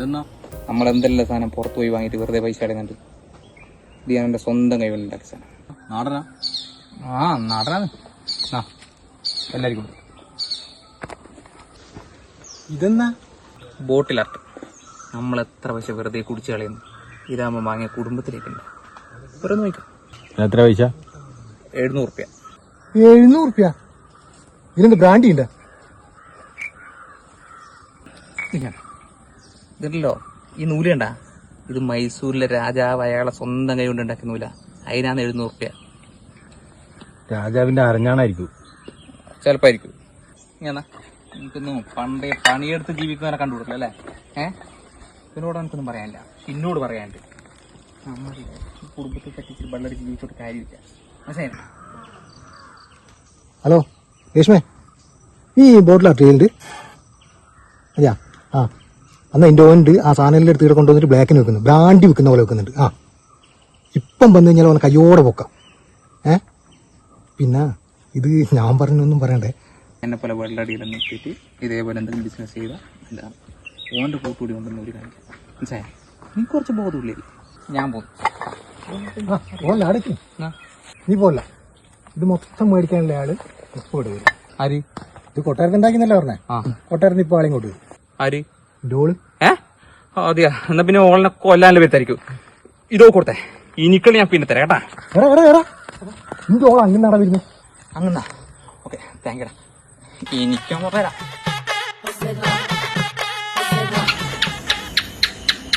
ഇതെന്നാ നമ്മളെന്തെല്ലാം സാധനം പുറത്ത് പോയി വാങ്ങിയിട്ട് വെറുതെ പൈസ അടയുന്നുണ്ട്. ഇത് ഞാൻ എൻ്റെ സ്വന്തം കൈകൊണ്ടുണ്ടാക്കിയ സാധനം. നാടനാ? ആ നാടനാണ്. ആ എല്ലാവർക്കും ഇതെന്നാ? ബോട്ടിലർട്ട്. നമ്മളെത്ര പൈസ വെറുതെ കുടിച്ച് കളയുന്നു. ഇതാകുമ്പോൾ വാങ്ങിയ കുടുംബത്തിലേക്കുണ്ട്. വെറുതെ നോക്കാം. എത്ര പൈസ? 700 റുപ്യ. 700 റുപ്യ? ഇതിനെന്ത് ബ്രാൻഡി ഉണ്ട്? ഇതല്ലോ ഈ നൂല് കണ്ട, ഇത് മൈസൂരിലെ രാജാവ് അയാളെ സ്വന്തം കൈ കൊണ്ട് ഉണ്ടാക്കിയ നൂല. അതിനാണ് 700 റുപ്യ. രാജാവിന്റെ അരഞ്ഞാണായിരിക്കും. ചിലപ്പോ ആയിരിക്കും. ഇങ്ങനെ എനിക്കൊന്നും പണ്ടേ പണിയെടുത്ത് ജീവിക്കുന്നവരെ കണ്ടുപിടില്ല അല്ലേ? ഇതിനോട് എനിക്കൊന്നും പറയാനില്ല. എന്നോട് പറയാനുണ്ട്. നമ്മൾ ഈ കുടുംബത്തെ പറ്റിച്ച് വെള്ളടിച്ച് ജീവിച്ചോട്ട് കാര്യമില്ല. മനസ്സിലായി? ഹലോ രേഷ്മേ, ഈ ബോട്ടിലാ ട്രീലുണ്ട്? അതെയാ? ആ എന്നാൽ എൻ്റെ ഓനുണ്ട്. ആ സാധനം എടുത്ത് ഇവിടെ കൊണ്ടുവന്നിട്ട് ബ്ലാക്കിന് വെക്കുന്നു, ബ്രാൻഡി വെക്കുന്ന പോലെ വെക്കുന്നുണ്ട്. ആ ഇപ്പം വന്നു കഴിഞ്ഞാൽ അവനെ കയ്യോടെ പൊക്കാം. പിന്നെ ഇത് ഞാൻ പറഞ്ഞൊന്നും പറയണ്ടേ. എന്നെ പോലെ വെള്ളടിയിലും നിർത്തിയിട്ട് ഇതേപോലെ എന്തെങ്കിലും ബിസിനസ് ചെയ്താൽ എന്താ ഓൻ്റെ കൂട്ടുകൂടി കൊണ്ടൊന്നും ഒരു കാര്യം. മനസ്സിലായി? നീ കുറച്ച് ബോധമില്ലേ? ഞാൻ പോകുന്നു. പോല അടയ്ക്കും, നീ പോല. ഇത് മൊത്തം മേടിക്കാനുള്ള ആള് ഇപ്പോൾ ഇവിടെ വരും. ആര്? ഇത് കൊട്ടാരത്തിൽ ഉണ്ടാക്കിന്നല്ലേ പറഞ്ഞേ? കൊട്ടാരത്തിൽ ഇപ്പോൾ ആളെയും കൊണ്ട് വരും. ആര്? ഡോള്. അതെയാ? എന്നാ പിന്നെ ഓളിനെ കൊല്ലാനുള്ള പേത്തായിരിക്കും. ഇതോ കൊടുത്തേ. ഈ നിക്കളി ഞാൻ പിന്നെ തരാം കേട്ടാ. നിന്റെ ഓൾ അങ്ങനെ വരുന്നു. അങ്ങന്നാ? Okay, thank you. എനിക്കും പറയാം.